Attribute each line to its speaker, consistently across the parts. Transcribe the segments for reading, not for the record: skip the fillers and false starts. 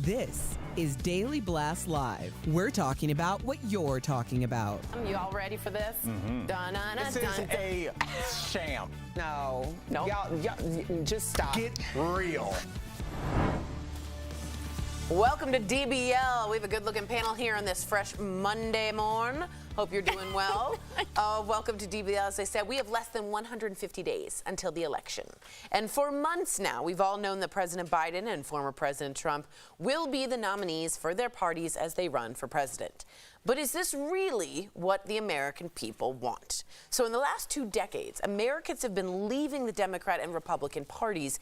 Speaker 1: This is Daily Blast Live. We're talking about what you're talking about.
Speaker 2: You all ready for this?
Speaker 3: This is a sham.
Speaker 2: No.
Speaker 3: Y'all,
Speaker 2: Just stop.
Speaker 3: get real.
Speaker 2: Welcome to DBL. We have a good-looking panel here on this fresh Monday morn. Hope you're doing well. Welcome to DBL. As I said, we have less than 150 days until the election. And for months now, we've all known that President Biden and former President Trump will be the nominees for their parties as they run for president. But is this really what the American people want? So in the last 2 decades, Americans have been leaving the Democrat and Republican parties.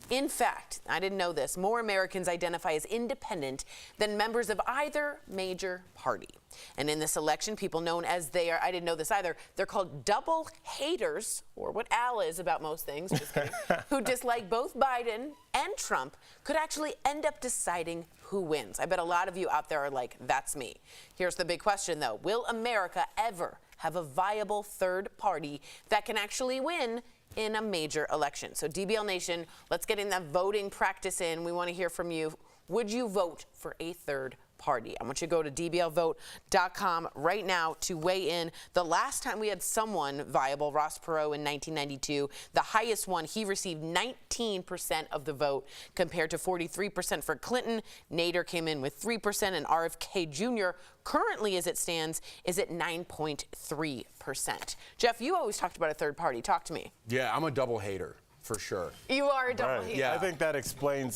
Speaker 2: In fact, I didn't know this, more Americans identify as independent than members of either major party. And in this election, people known as I didn't know this either, they're called double haters, or what Al is about most things, just kidding, who dislike both Biden and Trump, could actually end up deciding who wins. I bet a lot of you out there are like, that's me. Here's the big question, though. Will America ever have a viable third party that can actually win in a major election? So DBL Nation, let's get in that voting practice in. We want to hear from you. Would you vote for a third party? I want you to go to dblvote.com right now to weigh in. The last time we had someone viable, Ross Perot in 1992, the highest one, he received 19% of the vote compared to 43% for Clinton. Nader came in with 3%, and RFK Jr. currently, as it stands, is at 9.3%. Jeff, you always talked about a third party. Talk to me.
Speaker 4: Yeah, I'm a double hater. For sure.
Speaker 2: You are a double hater.
Speaker 4: Yeah.
Speaker 5: I think that explains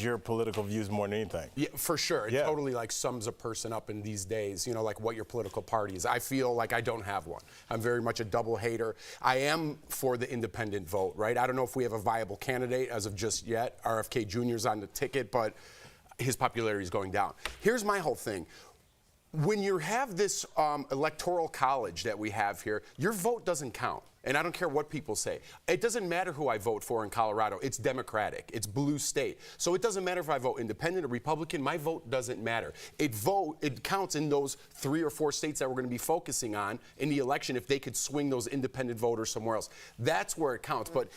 Speaker 5: your political views more than anything.
Speaker 4: Yeah, for sure. It totally sums a person up in these days, you know, like what your political party is. I feel like I don't have one. I'm very much a double hater. I am for the independent vote, right? I don't know if we have a viable candidate as of just yet. RFK Jr.'s on the ticket, but his popularity is going down. Here's my whole thing. When you have this electoral college that we have here, your vote doesn't count. And I don't care what people say. It doesn't matter who I vote for in Colorado. It's Democratic. It's blue state. So it doesn't matter if I vote independent or Republican. My vote doesn't matter. It counts in those 3 or 4 states that we're going to be focusing on in the election if they could swing those independent voters somewhere else. That's where it counts. But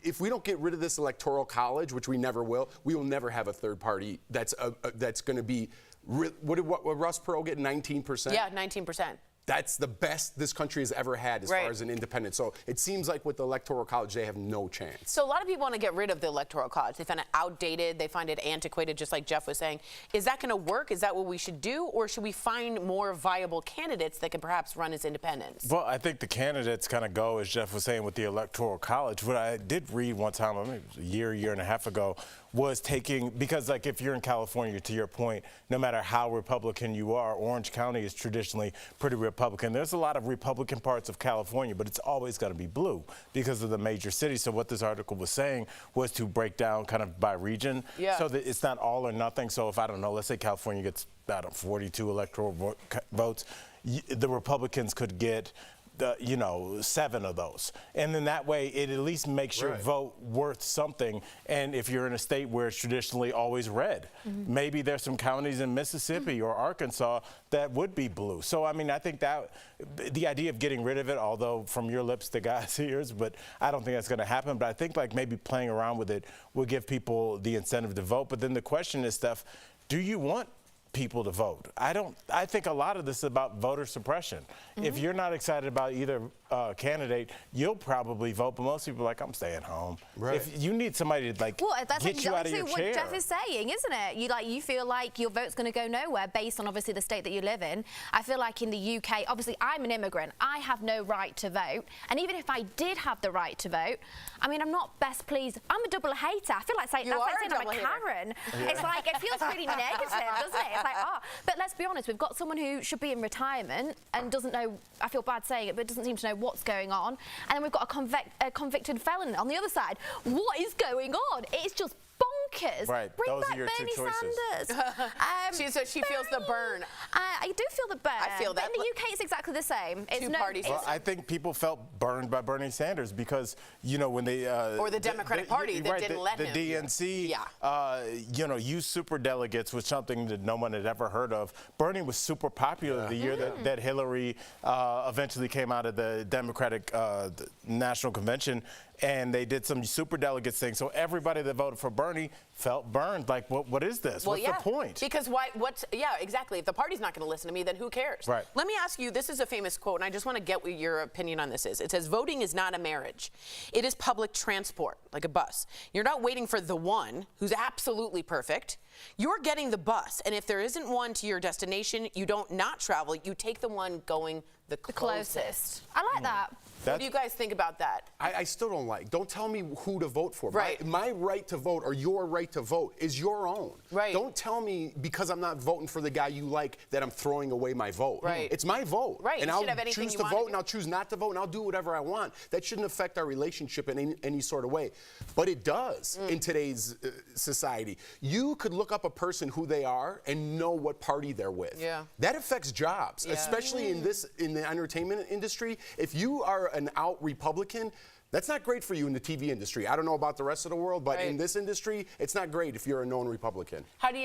Speaker 4: if we don't get rid of this electoral college, which we never will, we will never have a third party that's going to be. What did Ross Perot get? 19%?
Speaker 2: Yeah, 19%.
Speaker 4: That's the best this country has ever had as far as an independent. So it seems like with the Electoral College, they have no chance.
Speaker 2: So a lot of people want to get rid of the Electoral College. They find it outdated. They find it antiquated, just like Jeff was saying. Is that going to work? Is that what we should do? Or should we find more viable candidates that can perhaps run as independents?
Speaker 5: Well, I think the candidates kind of go, as Jeff was saying, with the Electoral College. What I did read one time, I mean, it was a year and a half ago, was taking, because if you're in California, to your point, no matter how Republican you are, Orange County is traditionally pretty Republican. There's a lot of Republican parts of California, but it's always going to be blue because of the major cities. So what this article was saying was to break down kind of by region so that it's not all or nothing. So if, I don't know, let's say California gets about 42 electoral votes, the Republicans could get 7 of those. And then that way it at least makes your vote worth something. And if you're in a state where it's traditionally always red, maybe there's some counties in Mississippi or Arkansas that would be blue. So, I mean, I think that the idea of getting rid of it, although from your lips to God's ears, but I don't think that's going to happen. But I think maybe playing around with it will give people the incentive to vote. But then the question is, Steph, do you want people to vote? I think a lot of this is about voter suppression. If you're not excited about either candidate, you'll probably vote, but most people are like, I'm staying home. Right. If you need somebody to
Speaker 6: that's
Speaker 5: get you out of your chair.
Speaker 6: What Jeff is saying, isn't it? You feel like your vote's going to go nowhere based on obviously the state that you live in. I feel like in the UK, obviously I'm an immigrant. I have no right to vote. And even if I did have the right to vote, I mean, I'm not best pleased. I'm a double hater. I feel like saying I'm a Karen. Yeah. It's like, it feels really negative, doesn't it? It's like, but let's be honest, we've got someone who should be in retirement and doesn't know, I feel bad saying it, but doesn't seem to know what's going on. And then we've got a convicted felon on the other side. What is going on? It's just bonkers.
Speaker 5: Right.
Speaker 6: Bring
Speaker 5: Those
Speaker 6: back
Speaker 5: are your
Speaker 6: Bernie
Speaker 5: two choices.
Speaker 6: Sanders.
Speaker 2: She feels the burn.
Speaker 6: I do feel the burn.
Speaker 2: I feel that.
Speaker 6: But in the UK, it's exactly the same. It's
Speaker 2: two parties.
Speaker 5: Well, I think people felt burned by Bernie Sanders because, when they...
Speaker 2: or the Democratic Party that didn't let him.
Speaker 5: The DNC, used super delegates was something that no one had ever heard of. Bernie was super popular the year that Hillary eventually came out of the Democratic National Convention. and they did some super delegates thing. So everybody that voted for Bernie felt burned. Like, what is this?
Speaker 2: Well,
Speaker 5: What's the point?
Speaker 2: Because exactly. If the party's not going to listen to me, then who cares?
Speaker 5: Right.
Speaker 2: Let me ask you, this is a famous quote, and I just want to get what your opinion on this is. It says, voting is not a marriage. It is public transport, like a bus. You're not waiting for the one who's absolutely perfect. You're getting the bus, and if there isn't one to your destination, you don't not travel. You take the one going the closest.
Speaker 6: I like that.
Speaker 2: What do you guys think about that?
Speaker 4: I still don't like. Don't tell me who to vote for.
Speaker 2: Right.
Speaker 4: My right to vote or your right to vote is your own.
Speaker 2: Right.
Speaker 4: Don't tell me because I'm not voting for the guy you like that I'm throwing away my vote.
Speaker 2: Right.
Speaker 4: It's my vote.
Speaker 2: Right.
Speaker 4: And
Speaker 2: You
Speaker 4: I'll
Speaker 2: should have anything
Speaker 4: choose
Speaker 2: you
Speaker 4: to
Speaker 2: want to
Speaker 4: vote
Speaker 2: do.
Speaker 4: and I'll choose not to vote and I'll do whatever I want. That shouldn't affect our relationship in any sort of way. But it does in today's society. You could look up a person who they are and know what party they're with.
Speaker 2: Yeah.
Speaker 4: That affects jobs, especially in the entertainment industry. If you are an out Republican, that's not great for you in the TV industry. I don't know about the rest of the world, but in this industry, it's not great if you're a known Republican.
Speaker 2: How do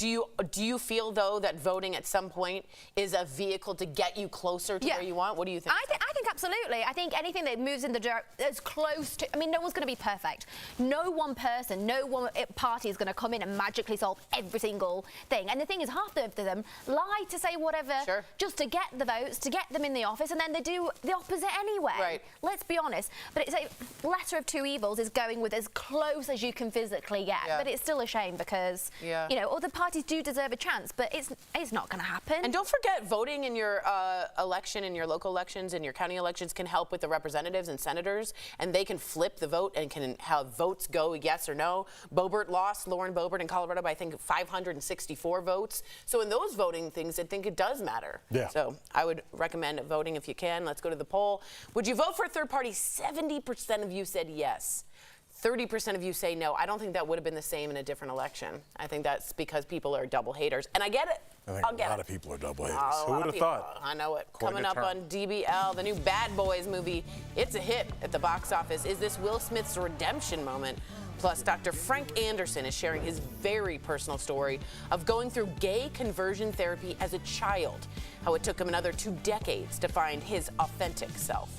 Speaker 2: you feel though that voting at some point is a vehicle to get you closer to where you want? What do you think?
Speaker 6: I think absolutely. I think anything that moves in the as close to. I mean, no one's going to be perfect. No one person, no one party is going to come in and magically solve every single thing. And the thing is, half of them lie to say whatever just to get the votes, to get them in the office, and then they do the opposite anyway.
Speaker 2: Right.
Speaker 6: Let's be honest. But it's a lesser of two evils is going with as close as you can physically get.
Speaker 2: Yeah.
Speaker 6: But it's still a shame because you know other parties do deserve a chance, but it's not going to happen.
Speaker 2: And don't forget, voting in your election, in your local elections, in your county elections can help with the representatives and senators, and they can flip the vote and can have votes go yes or no. Lauren Boebert in Colorado by I think 564 votes. So in those voting things, I think it does matter.
Speaker 5: Yeah.
Speaker 2: So I would recommend voting if you can. Let's go to the poll. Would you vote for a third party? 70% of you said yes. 30% of you say no. I don't think that would have been the same in a different election. I think that's because people are double haters. And I get it.
Speaker 5: I think a lot of people are double haters.
Speaker 2: A
Speaker 5: Who
Speaker 2: lot
Speaker 5: would
Speaker 2: of
Speaker 5: have
Speaker 2: people.
Speaker 5: thought?
Speaker 2: I know it.
Speaker 4: Coined
Speaker 2: Coming
Speaker 4: a
Speaker 2: up
Speaker 4: term.
Speaker 2: on DBL, the new Bad Boys movie. It's a hit at the box office. Is this Will Smith's redemption moment? Plus, Dr. Frank Anderson is sharing his very personal story of going through gay conversion therapy as a child, how it took him another 2 decades to find his authentic self.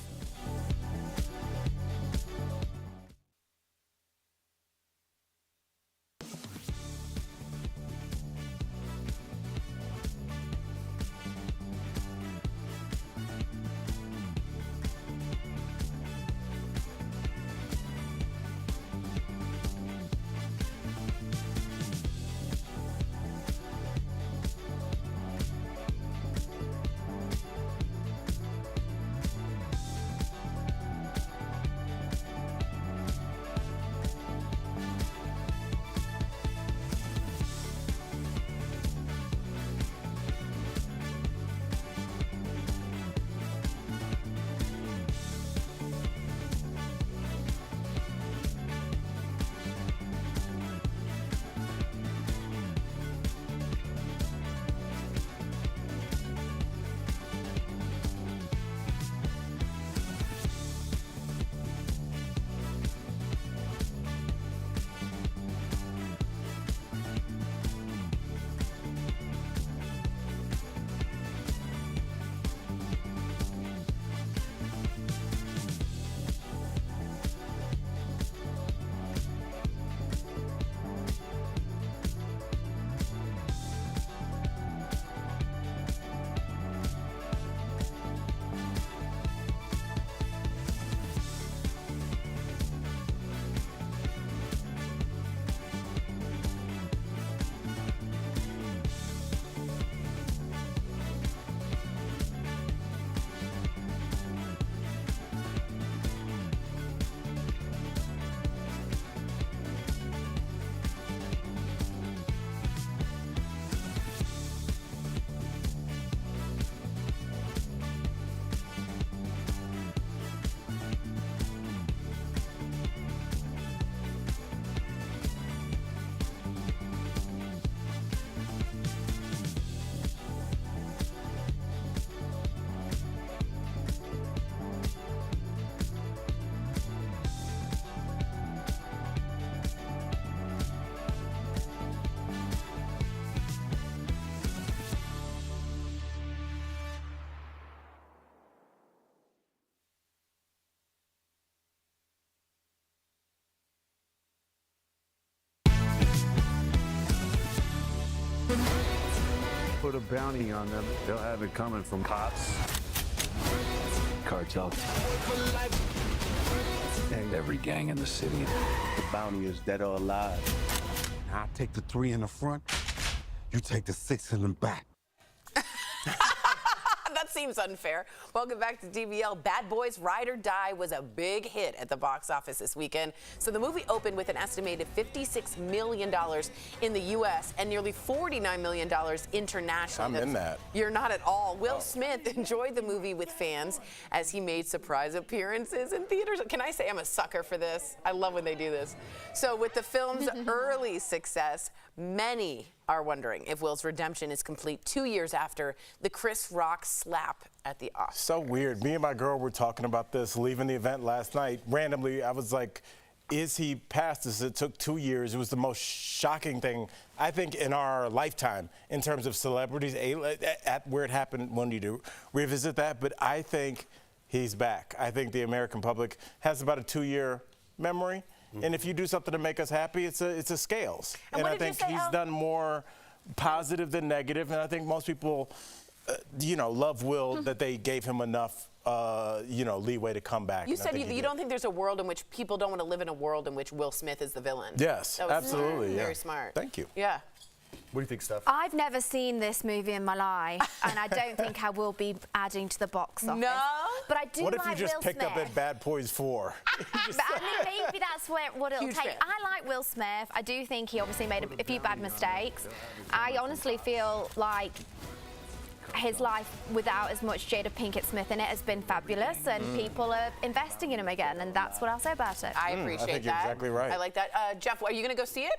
Speaker 7: put a bounty on them. They'll have it coming from cops, cartel, and every gang in the city.
Speaker 8: The bounty is dead or alive.
Speaker 9: I take the 3 in the front, you take the 6 in the back.
Speaker 2: That seems unfair. Welcome back to DBL. Bad Boys Ride or Die was a big hit at the box office this weekend. So the movie opened with an estimated $56 million in the U.S. and nearly $49 million internationally.
Speaker 5: I'm in that.
Speaker 2: You're not at all. Will Smith enjoyed the movie with fans as he made surprise appearances in theaters. Can I say I'm a sucker for this? I love when they do this. So with the film's early success, many are wondering if Will's redemption is complete 2 years after the Chris Rock slap at the Oscars.
Speaker 5: So weird. Me and my girl were talking about this leaving the event last night. Randomly, I was like, is he past this? It took 2 years. It was the most shocking thing, I think, in our lifetime in terms of celebrities at where it happened. When you do revisit that, but I think he's back. I think the American public has about a 2-year memory. And if you do something to make us happy, it's a scales. And I think he's done more positive than negative. And I think most people, love Will that they gave him enough, leeway to come back.
Speaker 2: You said you don't think there's a world in which people don't want to live in a world in which Will Smith is the villain.
Speaker 5: Yes, absolutely.
Speaker 2: Very smart.
Speaker 5: Thank you.
Speaker 2: Yeah.
Speaker 3: What do you think, Steph?
Speaker 6: I've never seen this movie in my life, and I don't think I will be adding to the box office.
Speaker 2: No?
Speaker 6: But I do
Speaker 5: What if
Speaker 6: like
Speaker 5: you just
Speaker 6: Will
Speaker 5: picked
Speaker 6: Smith.
Speaker 5: up at Bad Boys 4?
Speaker 6: But I mean, maybe that's what it'll
Speaker 2: Huge
Speaker 6: take.
Speaker 2: fan.
Speaker 6: I like Will Smith. I do think he obviously made a few bad mistakes. I honestly feel like his life without as much Jada Pinkett Smith in it has been fabulous, and people are investing in him again, and that's what I'll say about it.
Speaker 2: I appreciate
Speaker 5: I think
Speaker 2: that.
Speaker 5: you're exactly right.
Speaker 2: I like that. Jeff, are you going to go see it?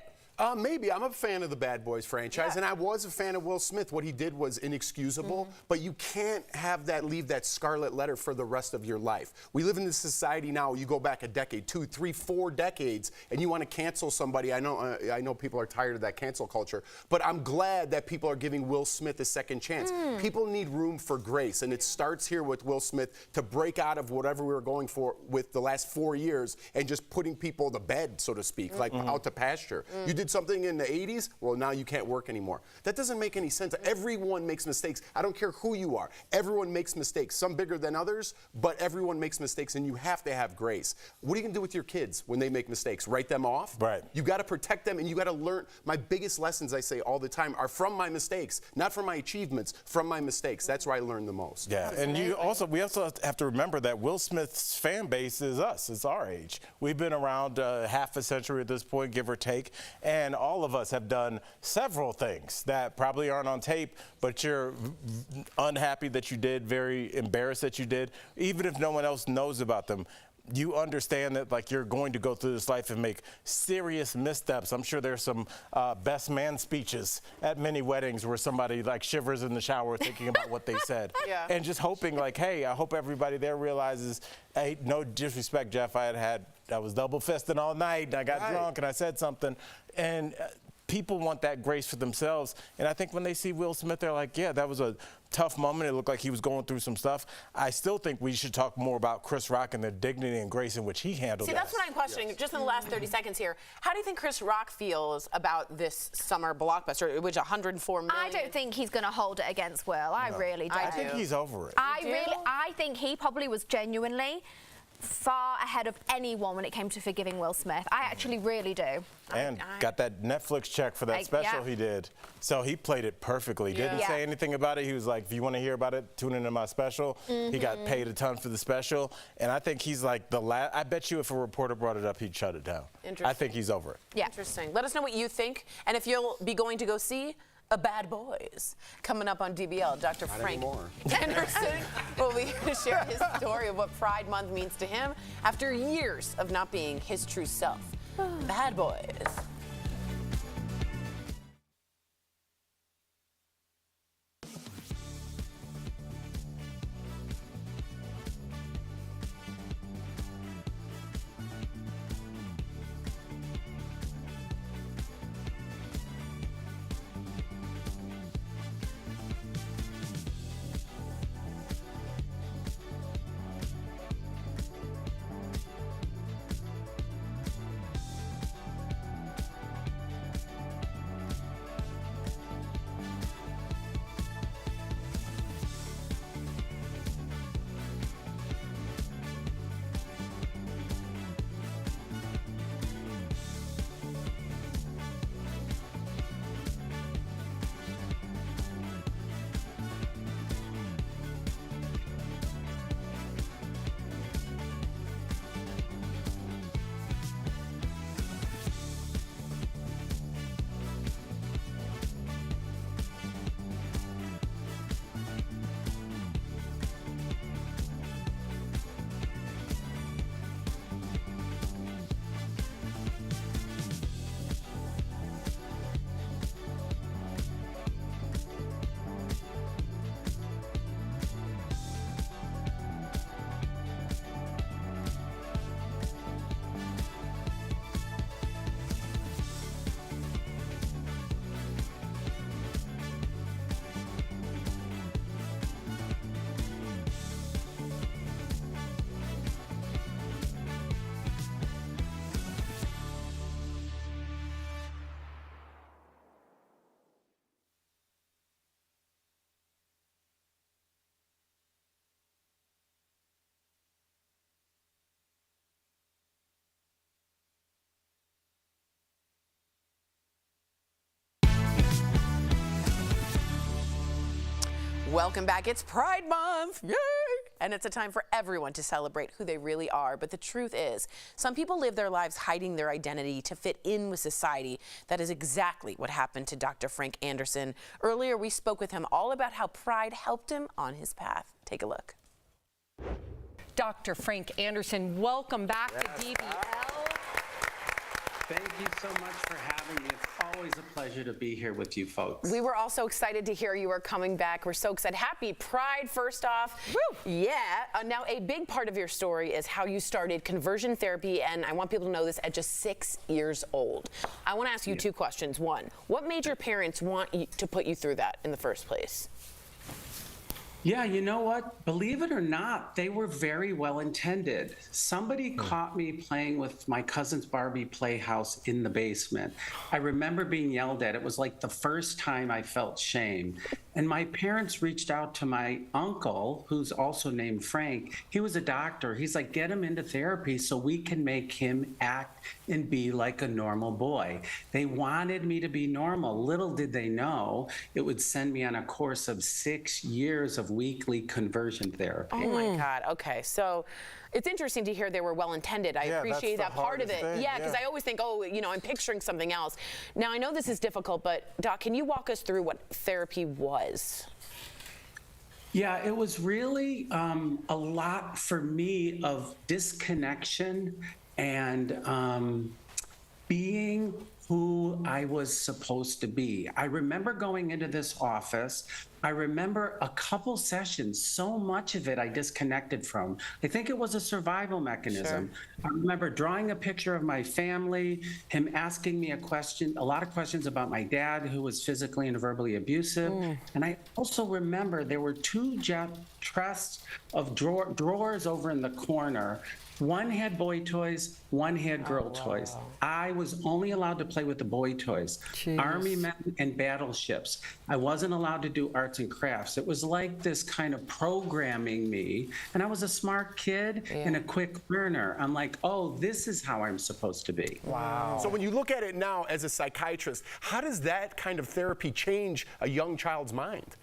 Speaker 4: Maybe. I'm a fan of the Bad Boys franchise, and I was a fan of Will Smith. What he did was inexcusable, but you can't have that leave that scarlet letter for the rest of your life. We live in this society now, you go back a decade, 2, 3, 4 decades, and you want to cancel somebody. I know people are tired of that cancel culture, but I'm glad that people are giving Will Smith a second chance. People need room for grace, and it starts here with Will Smith to break out of whatever we were going for with the last 4 years and just putting people to bed, so to speak, like out to pasture. You did something in the 80s, well, now you can't work anymore. That doesn't make any sense. Everyone makes mistakes. I don't care who you are. Everyone makes mistakes, some bigger than others, but everyone makes mistakes, and you have to have grace. What are you going to do with your kids when they make mistakes? Write them off?
Speaker 5: Right.
Speaker 4: You got to protect them, and you got to learn. My biggest lessons, I say all the time, are from my mistakes, not from my achievements, from my mistakes. That's where I learn the most.
Speaker 5: Yeah, and we also have to remember that Will Smith's fan base is us. It's our age. We've been around half a century at this point, give or take, and all of us have done several things that probably aren't on tape, but you're unhappy that you did, very embarrassed that you did, even if no one else knows about them. You understand that, like, you're going to go through this life and make serious missteps. I'm sure there's some best man speeches at many weddings where somebody like shivers in the shower thinking about what they said.
Speaker 2: Yeah.
Speaker 5: And just hoping, like, hey, I hope everybody there realizes, hey, no disrespect, Jeff, I was double fisting all night and I got drunk and I said something. And people want that grace for themselves. And I think when they see Will Smith, they're like, yeah, that was a tough moment. It looked like he was going through some stuff. I still think we should talk more about Chris Rock and the dignity and grace in which he handled it.
Speaker 2: See, that's what I'm questioning. Just in the last 30 seconds here, how do you think Chris Rock feels about this summer blockbuster, which 104 million?
Speaker 6: I don't think he's going to hold it against Will. I really don't.
Speaker 5: I think he's over it.
Speaker 6: I think he probably was genuinely far ahead of anyone when it came to forgiving Will Smith. I actually really do.
Speaker 5: And got that Netflix check for that special he did. So he played it perfectly. Didn't say anything about it. He was like, if you want to hear about it, tune into my special. He got paid a ton for the special. And I think he's like the last. I bet you if a reporter brought it up, he'd shut it down.
Speaker 2: Interesting.
Speaker 5: I think he's over it.
Speaker 6: Yeah.
Speaker 2: Interesting. Let us know what you think, and if you'll be going to go see A Bad Boys. Coming up on DBL, Dr. Frank Anderson will be here to share his story of what Pride Month means to him after years of not being his true self. Bad Boys. Welcome back. It's Pride Month. Yay! And it's a time for everyone to celebrate who they really are. But the truth is, some people live their lives hiding their identity to fit in with society. That is exactly what happened to Dr. Frank Anderson. Earlier, we spoke with him all about how Pride helped him on his path. Take a look.
Speaker 10: Dr. Frank Anderson, welcome back to DBL.
Speaker 11: Thank you so much for having me. It's always a pleasure to be here with you folks.
Speaker 2: We were also excited to hear you were coming back. We're so excited. Happy Pride, first off. Woo! Yeah. Now, a big part of your story is how you started conversion therapy, and I want people to know this at just 6 years old. I want to ask you two questions. One, what made your parents want to put you through that in the first place?
Speaker 11: Yeah, you know what? Believe it or not, they were very well intended. Somebody caught me playing with my cousin's Barbie playhouse in the basement. I remember being yelled at. It was like the first time I felt shame. And my parents reached out to my uncle, who's also named Frank. He was a doctor. He's like, get him into therapy so we can make him act and be like a normal boy. They wanted me to be normal. Little did they know it would send me on a course of 6 years of weekly conversion therapy.
Speaker 2: Oh my God. Okay. So it's interesting to hear they were well intended. I appreciate that part of it. Yeah, because I always think, oh, you know, I'm picturing something else. Now, I know this is difficult, but Doc, can you walk us through what therapy was?
Speaker 11: Yeah, it was really a lot for me of disconnection and being who I was supposed to be. I remember going into this office. I remember a couple sessions, so much of it I disconnected from. I think it was a survival mechanism. Sure. I remember drawing a picture of my family, him asking me a lot of questions about my dad, who was physically and verbally abusive. And I also remember there were two chests of drawers over in the corner. One had boy toys, one had girl toys. I was only allowed to play with the boy toys. Jeez. Army men and battleships. I wasn't allowed to do arts and crafts. It was like this kind of programming me. And I was a smart kid and a quick learner. I'm like, oh, this is how I'm supposed to be.
Speaker 4: Wow. So when you look at it now as a psychiatrist, how does that kind of therapy change a young child's mind?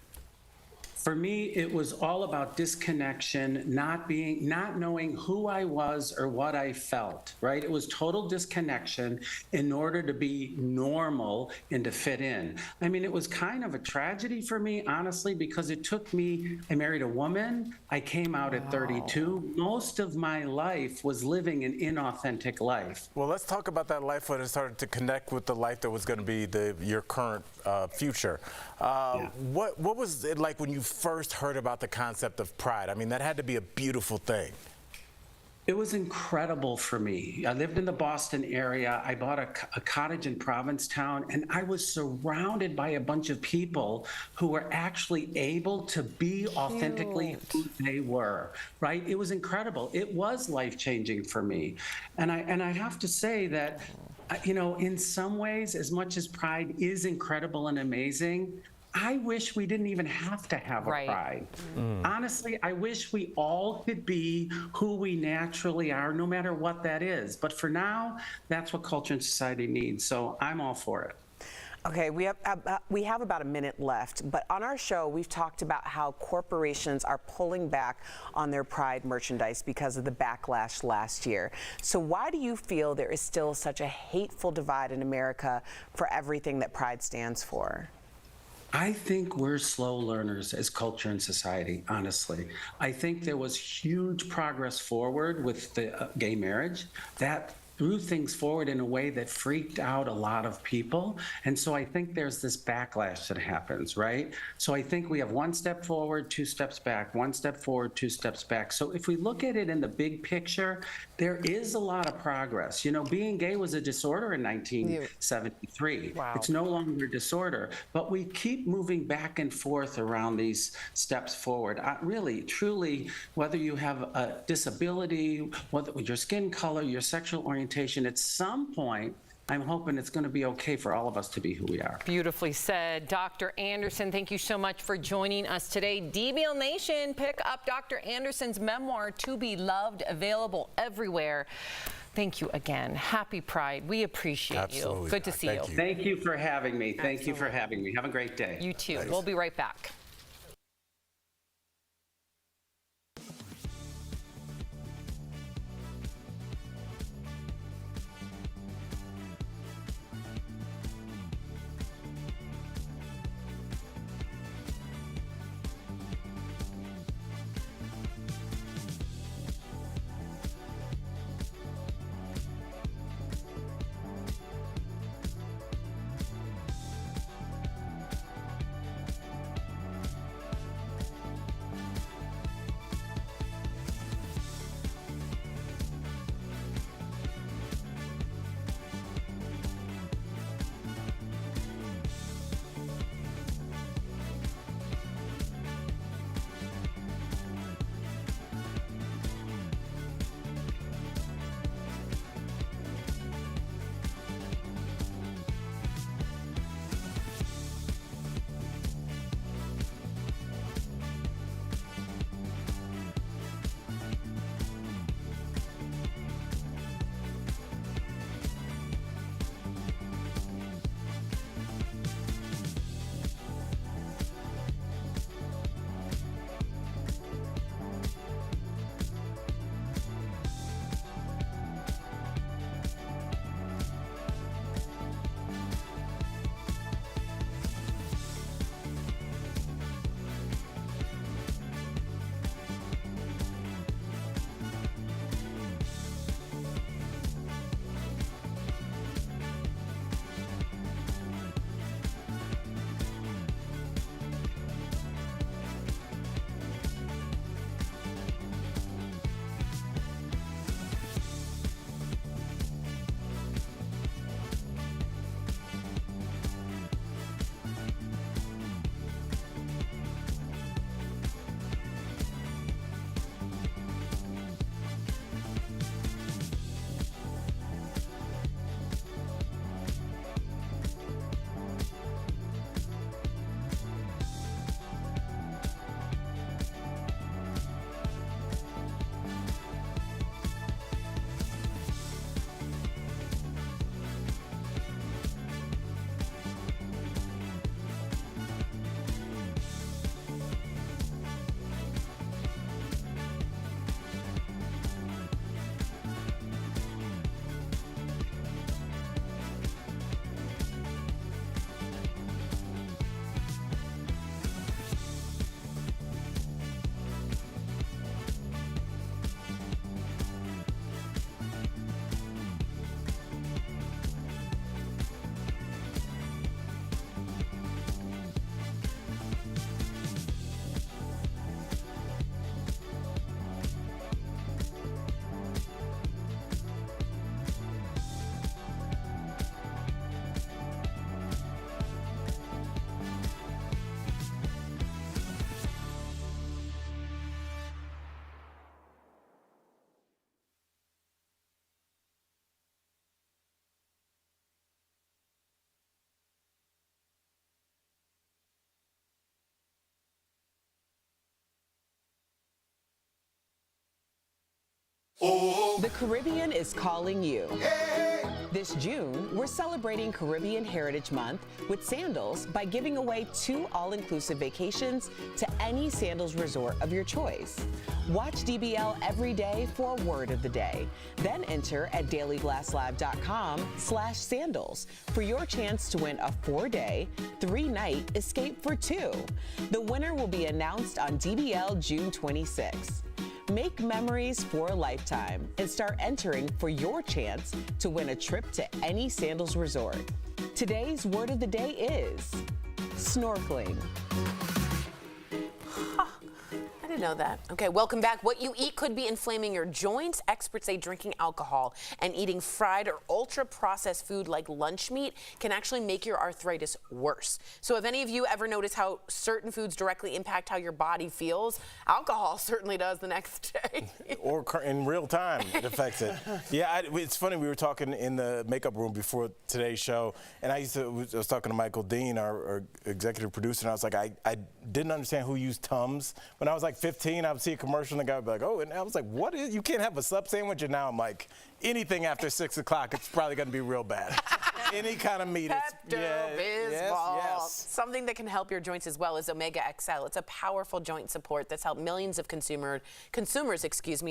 Speaker 11: For me, it was all about disconnection, not knowing who I was or what I felt, right? It was total disconnection in order to be normal and to fit in. I mean, it was kind of a tragedy for me, honestly, because it took me, I married a woman, I came out at 32. Most of my life was living an inauthentic life.
Speaker 5: Well, let's talk about that life when it started to connect with the life that was going to be your current future. What was it like when you first heard about the concept of Pride? I mean, that had to be a beautiful thing.
Speaker 11: It was incredible for me. I lived in the Boston area. I bought a cottage in Provincetown, and I was surrounded by a bunch of people who were actually able to be authentically who they were, right? It was incredible. It was life-changing for me. And I have to say that, you know, in some ways, as much as Pride is incredible and amazing, I wish we didn't even have to have a Pride. Honestly, I wish we all could be who we naturally are, no matter what that is. But for now, that's what culture and society needs. So I'm all for it.
Speaker 12: Okay, we have about a minute left, but on our show, we've talked about how corporations are pulling back on their Pride merchandise because of the backlash last year. So why do you feel there is still such a hateful divide in America for everything that Pride stands for?
Speaker 11: I think we're slow learners as culture and society, honestly. I think there was huge progress forward with the gay marriage. That threw things forward in a way that freaked out a lot of people. And so I think there's this backlash that happens, right? So I think we have one step forward, two steps back, one step forward, two steps back. So if we look at it in the big picture, there is a lot of progress. You know, being gay was a disorder in 1973. Wow. It's no longer a disorder, but we keep moving back and forth around these steps forward. Really, truly, whether you have a disability, whether your skin color, your sexual orientation, at some point, I'm hoping it's going to be okay for all of us to be who we are.
Speaker 10: Beautifully said. Dr. Anderson, thank you so much for joining us today. DBL Nation, pick up Dr. Anderson's memoir, To Be Loved, available everywhere. Thank you again. Happy Pride. We appreciate you. Good to see you.
Speaker 11: Thank you for having me. Thank you for having me. Have a great day.
Speaker 10: You too. We'll be right back.
Speaker 1: The Caribbean is calling you. This June, we're celebrating Caribbean Heritage Month with Sandals by giving away 2 all-inclusive vacations to any Sandals resort of your choice. Watch DBL every day for a word of the day. Then enter at dailyglasslab.com/sandals for your chance to win a 4-day, 3-night escape for 2. The winner will be announced on DBL June 26. Make memories for a lifetime and start entering for your chance to win a trip to any Sandals resort. Today's word of the day is snorkeling.
Speaker 2: I didn't know that. Okay, welcome back. What you eat could be inflaming your joints. Experts say drinking alcohol and eating fried or ultra-processed food like lunch meat can actually make your arthritis worse. So have any of you ever noticed how certain foods directly impact how your body feels? Alcohol certainly does the next day.
Speaker 5: Or in real time, it affects it. Yeah, it's funny, we were talking in the makeup room before today's show, and I was talking to Michael Dean, our executive producer, and I was like, I didn't understand who used Tums. When I was like 15, I would see a commercial and the guy would be like, oh, and I was like, what is, you can't have a sub sandwich? And now I'm like, anything after 6 o'clock, it's probably gonna be real bad. Any kind of meat.
Speaker 2: Pepto-Bismol. Something that can help your joints as well is Omega XL. It's a powerful joint support that's helped millions of consumers, and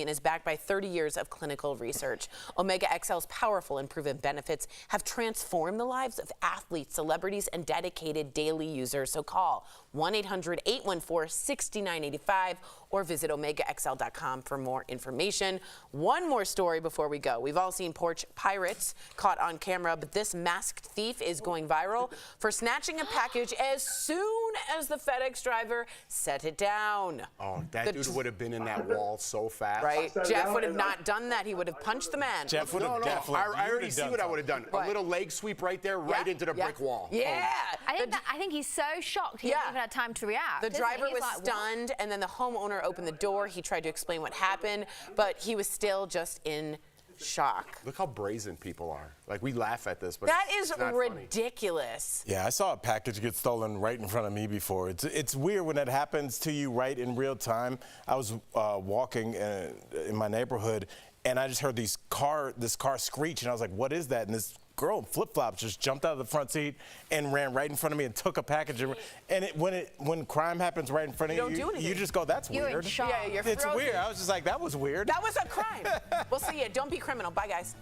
Speaker 2: is backed by 30 years of clinical research. Omega XL's powerful and proven benefits have transformed the lives of athletes, celebrities, and dedicated daily users. So call 1-800-814-6985 or visit OmegaXL.com for more information. One more story before we go. We've all seen porch pirates caught on camera, but this masked thief is going viral for snatching a package as soon as the FedEx driver set it down.
Speaker 4: Oh, that dude would have been in that wall so fast.
Speaker 2: Right? Jeff would have not done that. He would have punched the man.
Speaker 5: Jeff would have definitely.
Speaker 4: I already see what I would have done.
Speaker 2: What?
Speaker 4: A little leg sweep right there, right into the brick wall.
Speaker 2: Yeah.
Speaker 6: I think he's so shocked he hasn't even had time to react.
Speaker 2: The driver was stunned, and then the homeowner opened the door. He tried to explain what happened, but he was still just in shock.
Speaker 4: Look how brazen people are. Like, we laugh at this, but
Speaker 2: that is
Speaker 4: it's not
Speaker 2: ridiculous.
Speaker 5: Yeah, I saw a package get stolen right in front of me before. It's weird when that happens to you right in real time. I was walking in my neighborhood, and I just heard this car screech, and I was like, what is that? And this girl in flip-flops just jumped out of the front seat and ran right in front of me and took a package. And when crime happens right in front of you, you just go, that's weird.
Speaker 6: You're in shock.
Speaker 2: Yeah, you're
Speaker 5: it's
Speaker 2: frozen.
Speaker 5: weird. I was just like, that was weird.
Speaker 2: That was a crime. We'll see you. Don't be criminal. Bye, guys.